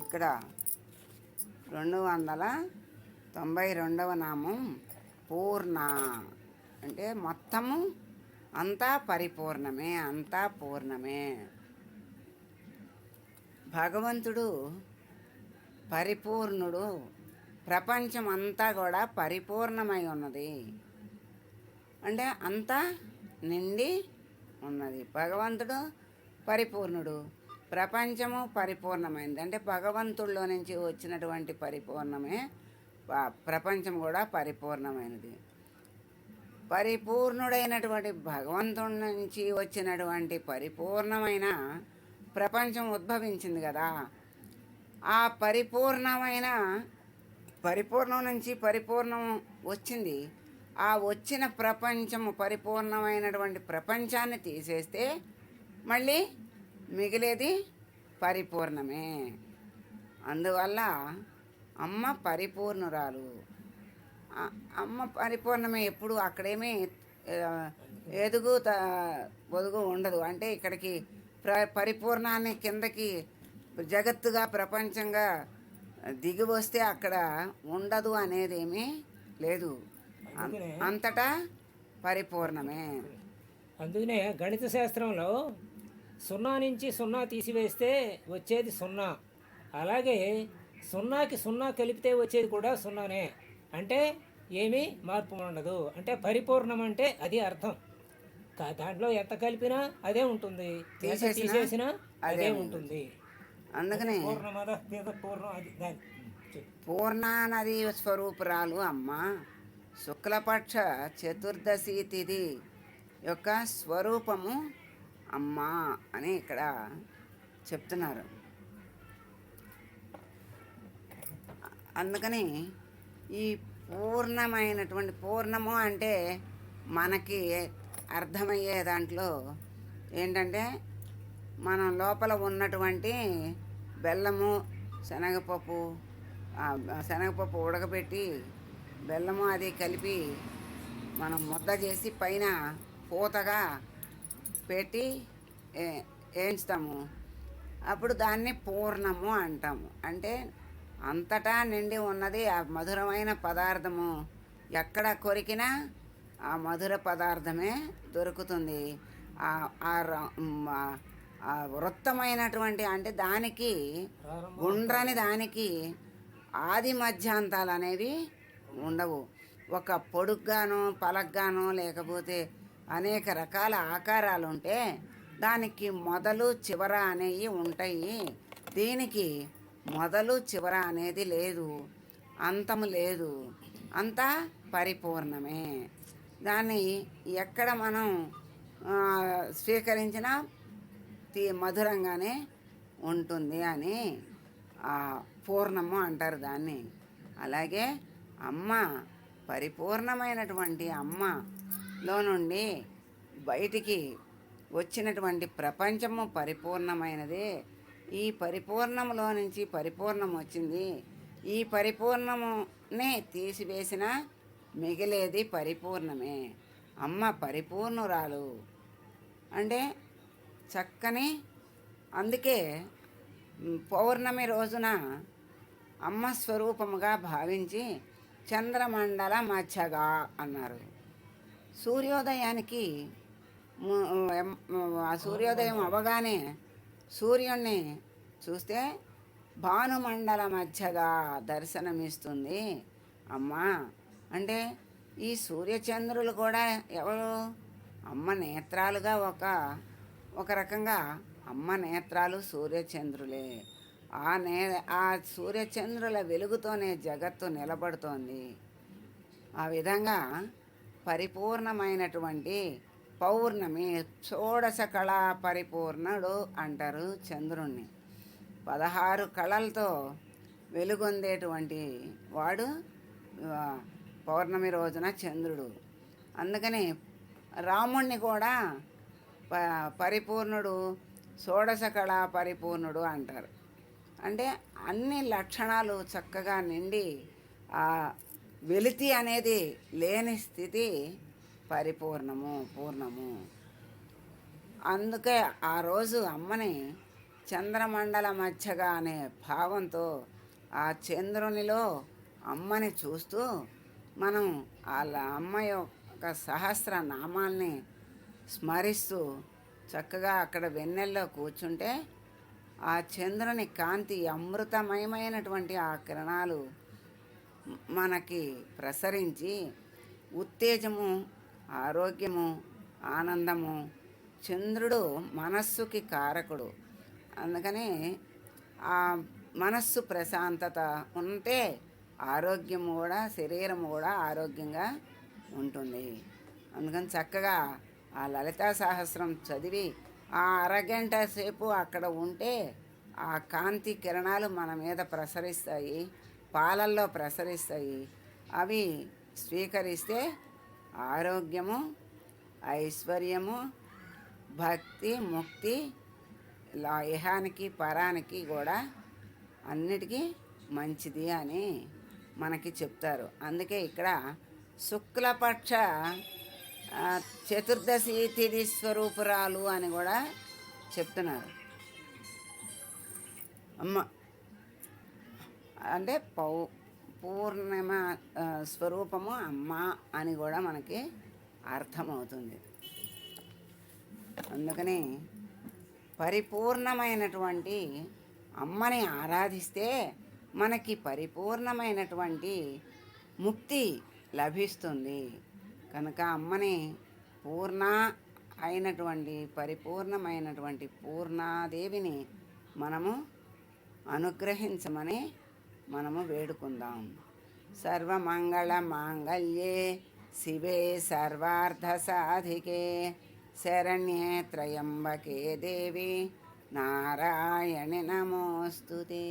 ఇక్కడ 292వ నామం పూర్ణ. అంటే మొత్తము అంతా పరిపూర్ణమే, అంతా పూర్ణమే. భగవంతుడు పరిపూర్ణుడు. ప్రపంచం అంతా కూడా పరిపూర్ణమై ఉన్నది. అంటే అంతా నిండి ఉన్నది. భగవంతుడు పరిపూర్ణుడు, ప్రపంచము పరిపూర్ణమైనది. అంటే భగవంతుడిలో నుంచి వచ్చినటువంటి పరిపూర్ణమే ప్రపంచం కూడా పరిపూర్ణమైనది. పరిపూర్ణుడైనటువంటి భగవంతుడి నుంచి వచ్చినటువంటి పరిపూర్ణమైన ప్రపంచం ఉద్భవించింది కదా. ఆ పరిపూర్ణం నుంచి పరిపూర్ణం వచ్చింది. ఆ వచ్చిన ప్రపంచము పరిపూర్ణమైనటువంటి ప్రపంచాన్ని తీసేస్తే మళ్ళీ మిగిలేది పరిపూర్ణమే. అందువల్ల అమ్మ పరిపూర్ణురాలు. అమ్మ పరిపూర్ణమే. ఎప్పుడు అక్కడేమీ ఒదుగు ఉండదు. అంటే ఇక్కడికి పరిపూర్ణాన్ని కిందకి జగత్తుగా ప్రపంచంగా దిగి వస్తే అక్కడ ఉండదు అనేదేమీ లేదు. అంతటా పరిపూర్ణమే. అందుకనే గణిత శాస్త్రంలో 0 నుంచి 0 తీసివేస్తే వచ్చేది 0. అలాగే 0కి 0 కలిపితే వచ్చేది కూడా 0నే. అంటే ఏమీ మార్పు ఉండదు. అంటే పరిపూర్ణం అంటే అది అర్థం. దాంట్లో ఎంత కలిపినా అదే ఉంటుంది, తీసేసినా అదే ఉంటుంది. అందుకనే పూర్ణానది స్వరూపురాలు అమ్మ. శుక్లపక్ష చతుర్దశి తిథి యొక్క స్వరూపము అమ్మ అని ఇక్కడ చెప్తున్నారు. అందుకని ఈ పూర్ణము అంటే మనకి అర్థమయ్యే దాంట్లో ఏంటంటే మన లోపల ఉన్నటువంటి బెల్లము, శనగపప్పు ఉడకబెట్టి బెల్లము అది కలిపి మనం ముద్ద చేసి పైన పూతగా పెట్టి వేయించుతాము. అప్పుడు దాన్ని పూర్ణము అంటాము. అంటే అంతటా నిండి ఉన్నది ఆ మధురమైన పదార్థము. ఎక్కడ కొరికినా ఆ మధుర పదార్థమే దొరుకుతుంది. వృత్తమైనటువంటి అంటే దానికి గుండ్రని దానికి ఆది మధ్యాంతాలు అనేవి ఉండవు. ఒక పొడుగ్గానో పలగ్గానో లేకపోతే అనేక రకాల ఆకారాలు ఉంటే దానికి మొదలు చివర అనేవి ఉంటాయి. దీనికి మొదలు చివర అనేది లేదు, అంతము లేదు, అంతా పరిపూర్ణమే. దాన్ని ఎక్కడ మనం స్వీకరించినా మధురంగానే ఉంటుంది అని పూర్ణము అంటారు దాన్ని. అలాగే అమ్మ పరిపూర్ణమైనటువంటి అమ్మలో నుండి బయటికి వచ్చినటువంటి ప్రపంచము పరిపూర్ణమైనదే. ఈ పరిపూర్ణములో నుంచి పరిపూర్ణం వచ్చింది. ఈ పరిపూర్ణమునే తీసివేసిన మిగిలేది పరిపూర్ణమే. అమ్మ పరిపూర్ణురాలు అంటే చక్కని. అందుకే పౌర్ణమి రోజున అమ్మ స్వరూపముగా భావించి చంద్రమండల మధ్యగా అన్నారు. సూర్యోదయానికి సూర్యోదయం అవ్వగానే సూర్యుణ్ణి చూస్తే భానుమండల మధ్యగా దర్శనమిస్తుంది అమ్మ. అంటే ఈ సూర్యచంద్రులు కూడా ఎవరు? అమ్మ నేత్రాలుగా ఒక రకంగా అమ్మ నేత్రాలు సూర్యచంద్రులే. ఆ సూర్యచంద్రుల వెలుగుతోనే జగత్తు నిలబడుతోంది. ఆ విధంగా పరిపూర్ణమైనటువంటి పౌర్ణమి షోడశ కళా పరిపూర్ణుడు అంటారు చంద్రుణ్ణి. 16 కళలతో వెలుగొందేటువంటి వాడు పౌర్ణమి రోజున చంద్రుడు. అందుకని రాముణ్ణి కూడా పరిపూర్ణుడు, షోడశ కళా పరిపూర్ణుడు అంటారు. అంటే అన్ని లక్షణాలు చక్కగా నిండి ఆ వెలితి అనేది లేని స్థితి పూర్ణము. అందుకే ఆ రోజు అమ్మని చంద్రమండల మధ్యగా అనే భావంతో ఆ చంద్రునిలో అమ్మని చూస్తూ మనం వాళ్ళ అమ్మ యొక్క సహస్ర నామాల్ని స్మరిస్తూ చక్కగా అక్కడ వెన్నెల్లో కూర్చుంటే ఆ చంద్రుని కాంతి అమృతమయమైనటువంటి ఆ కిరణాలు మనకి ప్రసరించి ఉత్తేజము, ఆరోగ్యము, ఆనందము. చంద్రుడు మనస్సుకి కారకుడు. అందుకని ఆ మనస్సు ప్రశాంతత ఉంటే ఆరోగ్యం కూడా, శరీరం కూడా ఆరోగ్యంగా ఉంటుంది. అందుకని చక్కగా ఆ లలితా సహస్రం చదివి ఆ అరగంట సేపు అక్కడ ఉంటే ఆ కాంతి కిరణాలు మన మీద ప్రసరిస్తాయి, పాలల్లో ప్రసరిస్తాయి. అవి స్వీకరిస్తే ఆరోగ్యము, ఐశ్వర్యము, భక్తి, ముక్తి, ఇహానికి పరానికి కూడా అన్నిటికీ మంచిది అని మనకి చెప్తారు. అందుకే ఇక్కడ శుక్లపక్ష చతుర్దశి తిథి స్వరూపురాలు అని కూడా చెప్తున్నారు. అమ్మ అంటే పూర్ణిమ స్వరూపము అమ్మ అని కూడా మనకి అర్థమవుతుంది. అందుకని పరిపూర్ణమైనటువంటి అమ్మని ఆరాధిస్తే మనకి పరిపూర్ణమైనటువంటి ముక్తి లభిస్తుంది. కనుక అమ్మని పూర్ణ అయినటువంటి పరిపూర్ణమైనటువంటి పూర్ణాదేవిని మనము అనుగ్రహించమని మనము వేడుకుందాం. సర్వమంగళ మాంగళ్యే శివే సర్వార్థ సాధికే శరణ్యే త్రయంబకే దేవి నారాయణి నమోస్తుతే.